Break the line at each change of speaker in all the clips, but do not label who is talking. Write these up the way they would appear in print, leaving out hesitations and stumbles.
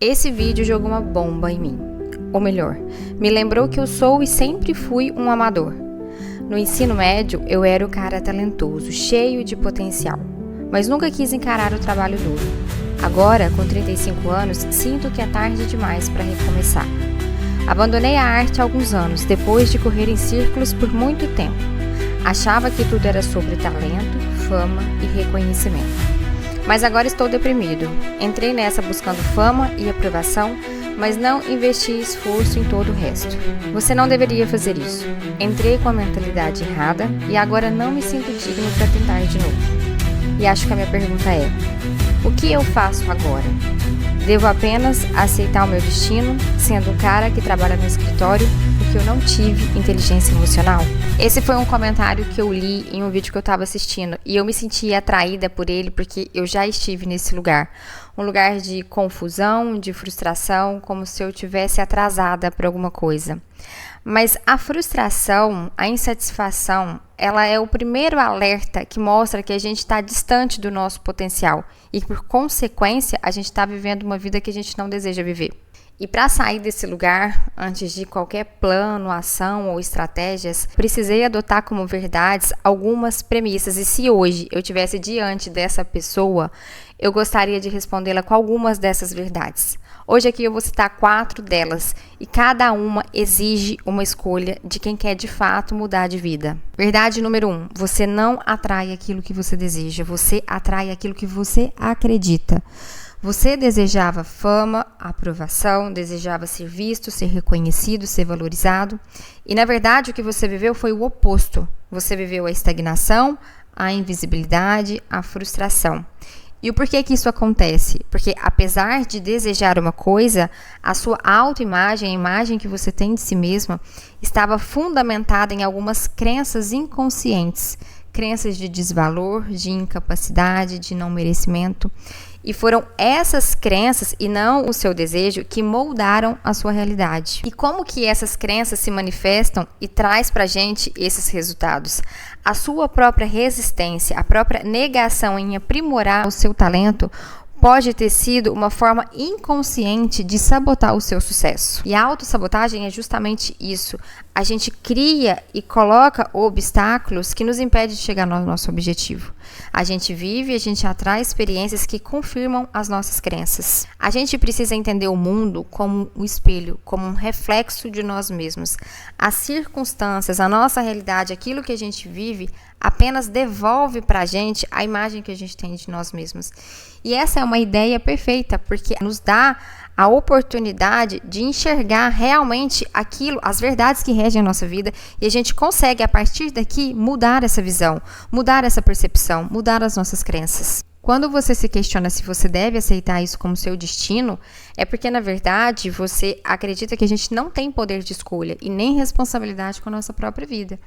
Esse vídeo jogou uma bomba em mim. Ou melhor, me lembrou que eu sou e sempre fui um amador. No ensino médio, eu era o cara talentoso, cheio de potencial, mas nunca quis encarar o trabalho duro. Agora, com 35 anos, sinto que é tarde demais para recomeçar. Abandonei a arte há alguns anos, depois de correr em círculos por muito tempo. Achava que tudo era sobre talento, fama e reconhecimento. Mas agora estou deprimido. Entrei nessa buscando fama e aprovação, mas não investi esforço em todo o resto. Você não deveria fazer isso. Entrei com a mentalidade errada e agora não me sinto digno para tentar de novo. E acho que a minha pergunta é: o que eu faço agora? Devo apenas aceitar o meu destino, sendo um cara que trabalha no escritório porque eu não tive inteligência emocional? Esse foi um comentário que eu li em um vídeo que eu estava assistindo e eu me senti atraída por ele porque eu já estive nesse lugar. Um lugar de confusão, de frustração, como se eu tivesse atrasada por alguma coisa. Mas a frustração, a insatisfação, ela é o primeiro alerta que mostra que a gente está distante do nosso potencial e, por consequência, a gente está vivendo uma vida que a gente não deseja viver. E para sair desse lugar, antes de qualquer plano, ação ou estratégias, precisei adotar como verdades algumas premissas. E se hoje eu estivesse diante dessa pessoa, eu gostaria de respondê-la com algumas dessas verdades. Hoje aqui eu vou citar 4 delas e cada uma exige uma escolha de quem quer de fato mudar de vida. Verdade número 1, você não atrai aquilo que você deseja, você atrai aquilo que você acredita. Você desejava fama, aprovação, desejava ser visto, ser reconhecido, ser valorizado. E na verdade o que você viveu foi o oposto. Você viveu a estagnação, a invisibilidade, a frustração. E o porquê que isso acontece? Porque apesar de desejar uma coisa, a sua autoimagem, a imagem que você tem de si mesma, estava fundamentada em algumas crenças inconscientes. Crenças de desvalor, de incapacidade, de não merecimento. E foram essas crenças e não o seu desejo que moldaram a sua realidade. E como que essas crenças se manifestam e traz pra gente esses resultados? A sua própria resistência, a própria negação em aprimorar o seu talento pode ter sido uma forma inconsciente de sabotar o seu sucesso. E a autossabotagem é justamente isso. A gente cria e coloca obstáculos que nos impedem de chegar no nosso objetivo. A gente vive e a gente atrai experiências que confirmam as nossas crenças. A gente precisa entender o mundo como um espelho, como um reflexo de nós mesmos. As circunstâncias, a nossa realidade, aquilo que a gente vive, apenas devolve para a gente a imagem que a gente tem de nós mesmos. E essa é uma ideia perfeita, porque nos dá a oportunidade de enxergar realmente aquilo, as verdades que regem a nossa vida, e a gente consegue, a partir daqui, mudar essa visão, mudar essa percepção, mudar as nossas crenças. Quando você se questiona se você deve aceitar isso como seu destino, é porque, na verdade, você acredita que a gente não tem poder de escolha e nem responsabilidade com a nossa própria vida.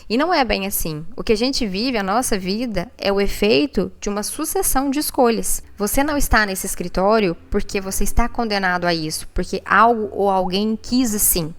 E não é bem assim. O que a gente vive, a nossa vida, é o efeito de uma sucessão de escolhas. Você não está nesse escritório porque você está condenado a isso, porque algo ou alguém quis assim.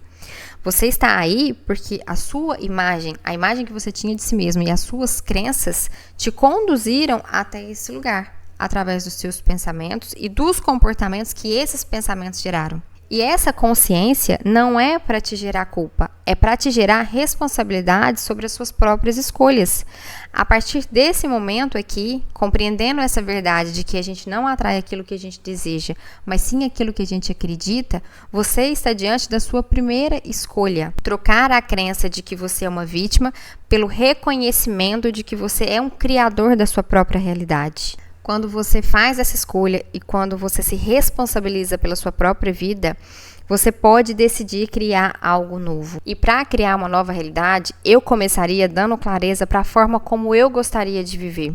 Você está aí porque a sua imagem, a imagem que você tinha de si mesmo e as suas crenças te conduziram até esse lugar, através dos seus pensamentos e dos comportamentos que esses pensamentos geraram. E essa consciência não é para te gerar culpa, é para te gerar responsabilidade sobre as suas próprias escolhas. A partir desse momento aqui, compreendendo essa verdade de que a gente não atrai aquilo que a gente deseja, mas sim aquilo que a gente acredita, você está diante da sua primeira escolha. Trocar a crença de que você é uma vítima pelo reconhecimento de que você é um criador da sua própria realidade. Quando você faz essa escolha e quando você se responsabiliza pela sua própria vida, você pode decidir criar algo novo. E para criar uma nova realidade, eu começaria dando clareza para a forma como eu gostaria de viver.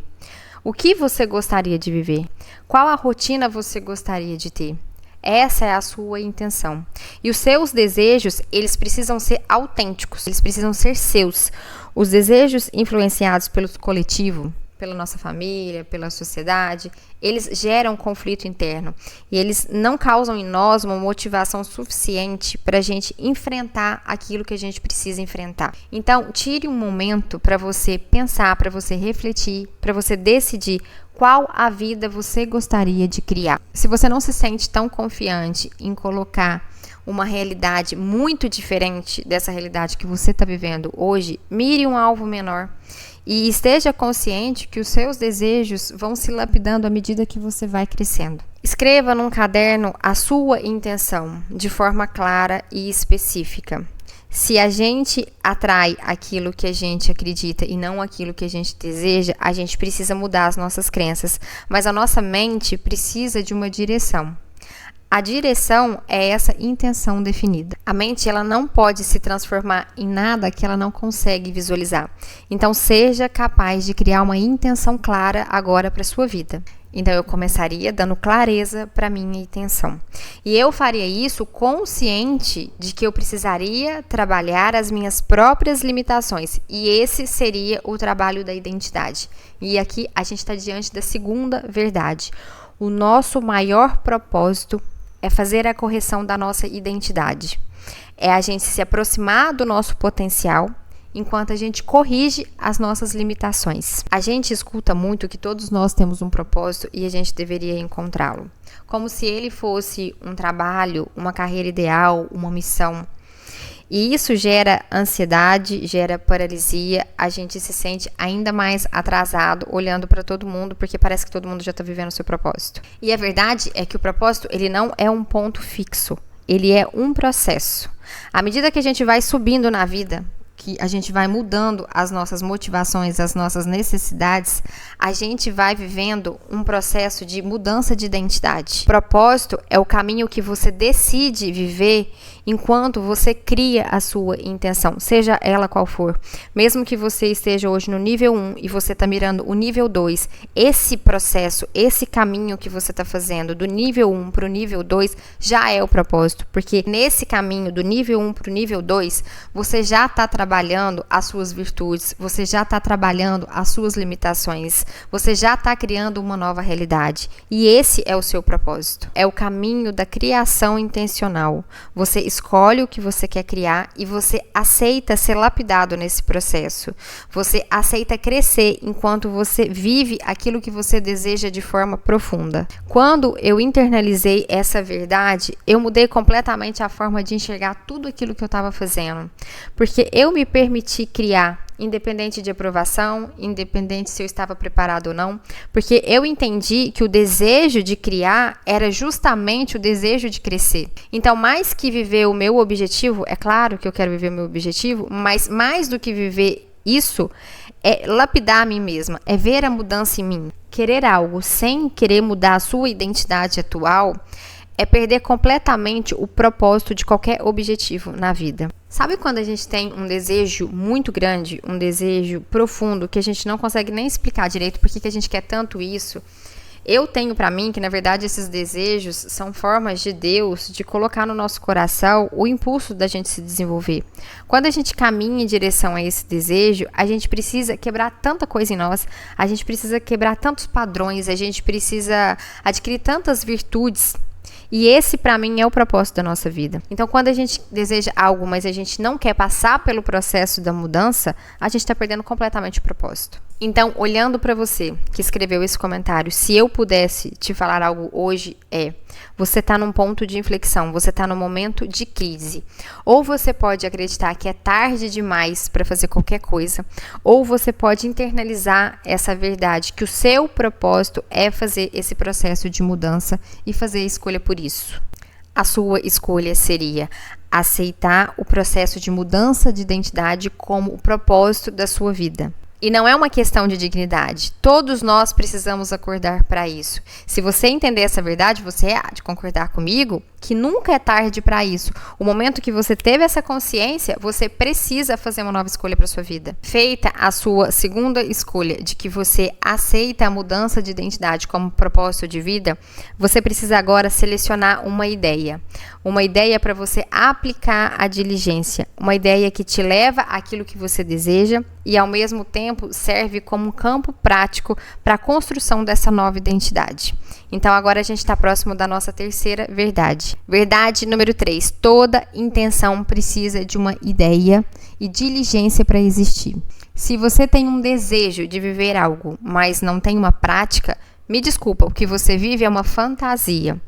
O que você gostaria de viver? Qual a rotina você gostaria de ter? Essa é a sua intenção. E os seus desejos, eles precisam ser autênticos, eles precisam ser seus. Os desejos influenciados pelo coletivo, pela nossa família, pela sociedade, eles geram conflito interno e eles não causam em nós uma motivação suficiente para a gente enfrentar aquilo que a gente precisa enfrentar. Então, tire um momento para você pensar, para você refletir, para você decidir qual a vida você gostaria de criar. Se você não se sente tão confiante em colocar uma realidade muito diferente dessa realidade que você está vivendo hoje, mire um alvo menor e esteja consciente que os seus desejos vão se lapidando à medida que você vai crescendo. Escreva num caderno a sua intenção de forma clara e específica. Se a gente atrai aquilo que a gente acredita e não aquilo que a gente deseja, a gente precisa mudar as nossas crenças, mas a nossa mente precisa de uma direção. A direção é essa intenção definida. A mente, ela não pode se transformar em nada que ela não consegue visualizar. Então, seja capaz de criar uma intenção clara agora para a sua vida. Então, eu começaria dando clareza para minha intenção. E eu faria isso consciente de que eu precisaria trabalhar as minhas próprias limitações. E esse seria o trabalho da identidade. E aqui a gente está diante da segunda verdade. O nosso maior propósito é fazer a correção da nossa identidade. É a gente se aproximar do nosso potencial enquanto a gente corrige as nossas limitações. A gente escuta muito que todos nós temos um propósito e a gente deveria encontrá-lo. Como se ele fosse um trabalho, uma carreira ideal, uma missão. E isso gera ansiedade, gera paralisia, a gente se sente ainda mais atrasado olhando para todo mundo, porque parece que todo mundo já está vivendo o seu propósito. E a verdade é que o propósito, ele não é um ponto fixo, ele é um processo. À medida que a gente vai subindo na vida, que a gente vai mudando as nossas motivações, as nossas necessidades, a gente vai vivendo um processo de mudança de identidade. Propósito é o caminho que você decide viver enquanto você cria a sua intenção, seja ela qual for. Mesmo que você esteja hoje no nível 1 e você está mirando o nível 2, esse processo, esse caminho que você está fazendo do nível 1 para o nível 2 já é o propósito, porque nesse caminho do nível 1 para o nível 2, você já está trabalhando as suas virtudes, você já está trabalhando as suas limitações, você já está criando uma nova realidade. E esse é o seu propósito. É o caminho da criação intencional. Você escolhe o que você quer criar e você aceita ser lapidado nesse processo. Você aceita crescer enquanto você vive aquilo que você deseja de forma profunda. Quando eu internalizei essa verdade, eu mudei completamente a forma de enxergar tudo aquilo que eu estava fazendo. Porque eu me permiti criar, independente de aprovação, independente se eu estava preparado ou não, porque eu entendi que o desejo de criar era justamente o desejo de crescer. Então, mais que viver o meu objetivo, é claro que eu quero viver o meu objetivo, mas mais do que viver isso, é lapidar a mim mesma, é ver a mudança em mim. Querer algo sem querer mudar a sua identidade atual é perder completamente o propósito de qualquer objetivo na vida. Sabe quando a gente tem um desejo muito grande, um desejo profundo, que a gente não consegue nem explicar direito por que a gente quer tanto isso? Eu tenho para mim que, na verdade, esses desejos são formas de Deus de colocar no nosso coração o impulso da gente se desenvolver. Quando a gente caminha em direção a esse desejo, a gente precisa quebrar tanta coisa em nós, a gente precisa quebrar tantos padrões, a gente precisa adquirir tantas virtudes. E esse, para mim, é o propósito da nossa vida. Então, quando a gente deseja algo, mas a gente não quer passar pelo processo da mudança, a gente está perdendo completamente o propósito. Então, olhando para você que escreveu esse comentário, se eu pudesse te falar algo hoje, você está num ponto de inflexão, você está num momento de crise. Ou você pode acreditar que é tarde demais para fazer qualquer coisa, ou você pode internalizar essa verdade, que o seu propósito é fazer esse processo de mudança e fazer a escolha por isso. A sua escolha seria aceitar o processo de mudança de identidade como o propósito da sua vida. E não é uma questão de dignidade. Todos nós precisamos acordar para isso. Se você entender essa verdade, você há de concordar comigo que nunca é tarde para isso. O momento que você teve essa consciência, você precisa fazer uma nova escolha para sua vida. Feita a sua segunda escolha de que você aceita a mudança de identidade como propósito de vida, você precisa agora selecionar uma ideia. Uma ideia para você aplicar a diligência. Uma ideia que te leva àquilo que você deseja e, ao mesmo tempo, serve como um campo prático para a construção dessa nova identidade. Então, agora a gente está próximo da nossa terceira verdade. Verdade número 3. Toda intenção precisa de uma ideia e diligência para existir. Se você tem um desejo de viver algo, mas não tem uma prática, Me desculpa, o que você vive é uma fantasia.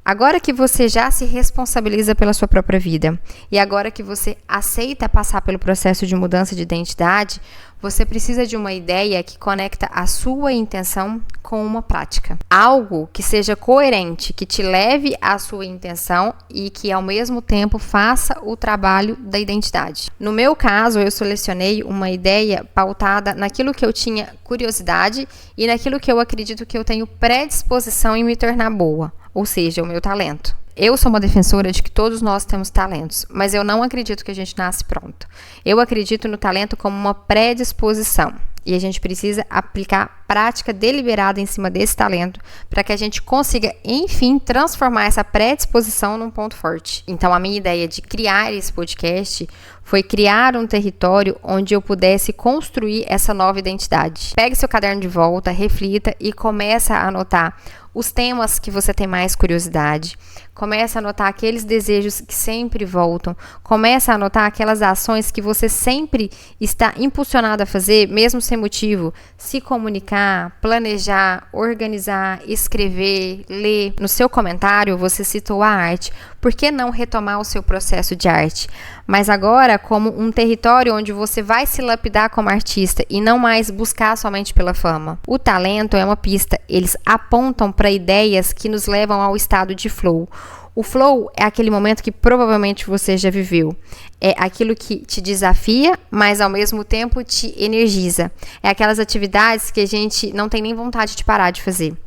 Agora que você já se responsabiliza pela sua própria vida e agora que você aceita passar pelo processo de mudança de identidade, você precisa de uma ideia que conecta a sua intenção com uma prática. Algo que seja coerente, que te leve à sua intenção e que ao mesmo tempo faça o trabalho da identidade. No meu caso, eu selecionei uma ideia pautada naquilo que eu tinha curiosidade e naquilo que eu acredito que eu tenho predisposição em me tornar boa. Ou seja, o meu talento. Eu sou uma defensora de que todos nós temos talentos, mas eu não acredito que a gente nasce pronto. Eu acredito no talento como uma predisposição. E a gente precisa aplicar prática deliberada em cima desse talento para que a gente consiga, enfim, transformar essa predisposição num ponto forte. Então, a minha ideia de criar esse podcast foi criar um território onde eu pudesse construir essa nova identidade. Pegue seu caderno de volta, reflita e comece a anotar os temas que você tem mais curiosidade. Comece a anotar aqueles desejos que sempre voltam. Comece a anotar aquelas ações que você sempre está impulsionado a fazer, mesmo sem motivo. Se comunicar, planejar, organizar, escrever, ler. No seu comentário, você citou a arte. Por que não retomar o seu processo de arte? Mas agora como um território onde você vai se lapidar como artista e não mais buscar somente pela fama. O talento é uma pista. Eles apontam para ideias que nos levam ao estado de flow. O flow é aquele momento que provavelmente você já viveu. É aquilo que te desafia, mas ao mesmo tempo te energiza. É aquelas atividades que a gente não tem nem vontade de parar de fazer.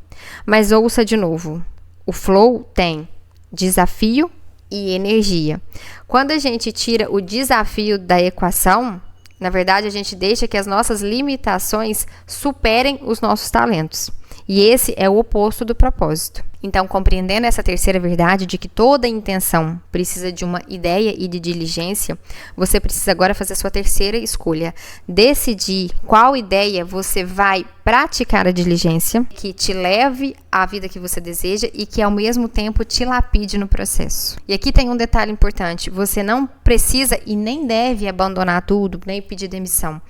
Mas ouça de novo. O flow tem desafio e energia. Quando a gente tira o desafio da equação, na verdade a gente deixa que as nossas limitações superem os nossos talentos. E esse é o oposto do propósito. Então, compreendendo essa terceira verdade de que toda intenção precisa de uma ideia e de diligência, você precisa agora fazer a sua terceira escolha. Decidir qual ideia você vai praticar a diligência, que te leve à vida que você deseja e que ao mesmo tempo te lapide no processo. E aqui tem um detalhe importante, você não precisa e nem deve abandonar tudo, nem pedir demissão.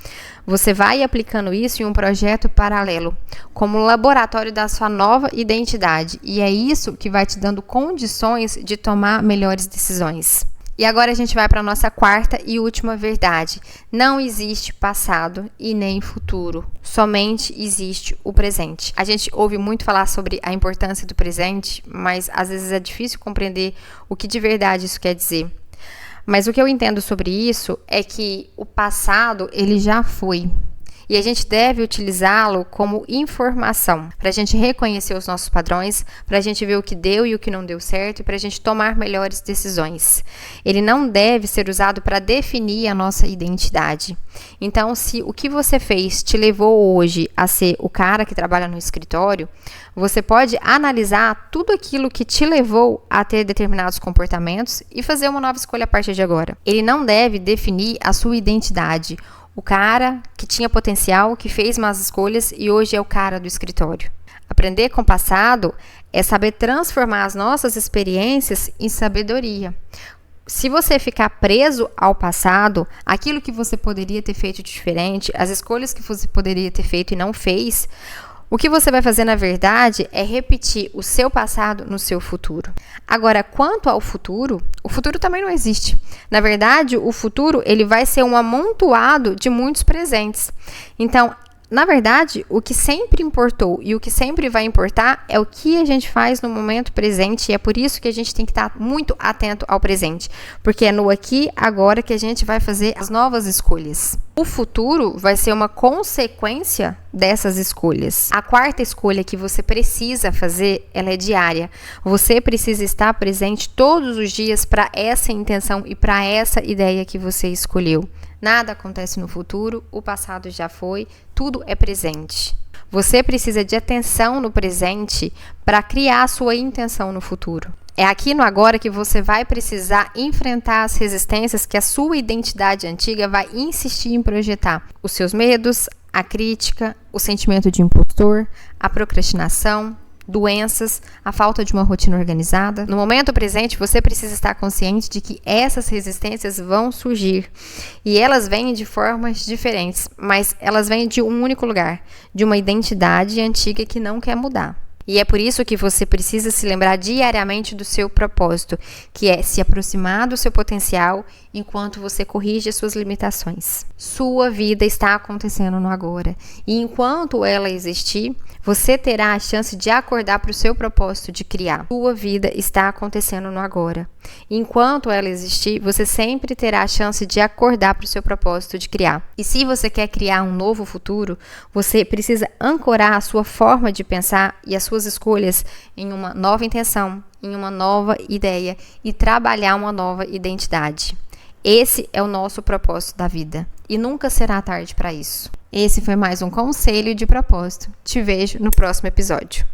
Você vai aplicando isso em um projeto paralelo, como laboratório da sua nova identidade. E é isso que vai te dando condições de tomar melhores decisões. E agora a gente vai para a nossa quarta e última verdade. Não existe passado e nem futuro. Somente existe o presente. A gente ouve muito falar sobre a importância do presente, mas às vezes é difícil compreender o que de verdade isso quer dizer. Mas o que eu entendo sobre isso é que o passado, ele já foi. E a gente deve utilizá-lo como informação, para a gente reconhecer os nossos padrões, para a gente ver o que deu e o que não deu certo e para a gente tomar melhores decisões. Ele não deve ser usado para definir a nossa identidade. Então, se o que você fez te levou hoje a ser o cara que trabalha no escritório, você pode analisar tudo aquilo que te levou a ter determinados comportamentos e fazer uma nova escolha a partir de agora. Ele não deve definir a sua identidade. O cara que tinha potencial, que fez más escolhas e hoje é o cara do escritório. Aprender com o passado é saber transformar as nossas experiências em sabedoria. Se você ficar preso ao passado, aquilo que você poderia ter feito diferente, as escolhas que você poderia ter feito e não fez, o que você vai fazer, na verdade, é repetir o seu passado no seu futuro. Agora, quanto ao futuro, o futuro também não existe. Na verdade, o futuro ele vai ser um amontoado de muitos presentes. Então, na verdade, o que sempre importou e o que sempre vai importar é o que a gente faz no momento presente. E é por isso que a gente tem que estar muito atento ao presente. Porque é no aqui, agora, que a gente vai fazer as novas escolhas. O futuro vai ser uma consequência dessas escolhas. A quarta escolha que você precisa fazer, ela é diária. Você precisa estar presente todos os dias para essa intenção e para essa ideia que você escolheu. Nada acontece no futuro, o passado já foi, tudo é presente. Você precisa de atenção no presente para criar a sua intenção no futuro. É aqui no agora que você vai precisar enfrentar as resistências que a sua identidade antiga vai insistir em projetar. Os seus medos, a crítica, o sentimento de impostor, a procrastinação, doenças, a falta de uma rotina organizada. No momento presente, você precisa estar consciente de que essas resistências vão surgir e elas vêm de formas diferentes, mas elas vêm de um único lugar, de uma identidade antiga que não quer mudar. E é por isso que você precisa se lembrar diariamente do seu propósito, que é se aproximar do seu potencial enquanto você corrige as suas limitações. Sua vida está acontecendo no agora. E enquanto ela existir, você terá a chance de acordar para o seu propósito de criar. Sua vida está acontecendo no agora. Enquanto ela existir, você sempre terá a chance de acordar para o seu propósito de criar. E se você quer criar um novo futuro, você precisa ancorar a sua forma de pensar e as suas escolhas em uma nova intenção, em uma nova ideia e trabalhar uma nova identidade. Esse é o nosso propósito da vida e nunca será tarde para isso. Esse foi mais um conselho de propósito. Te vejo no próximo episódio.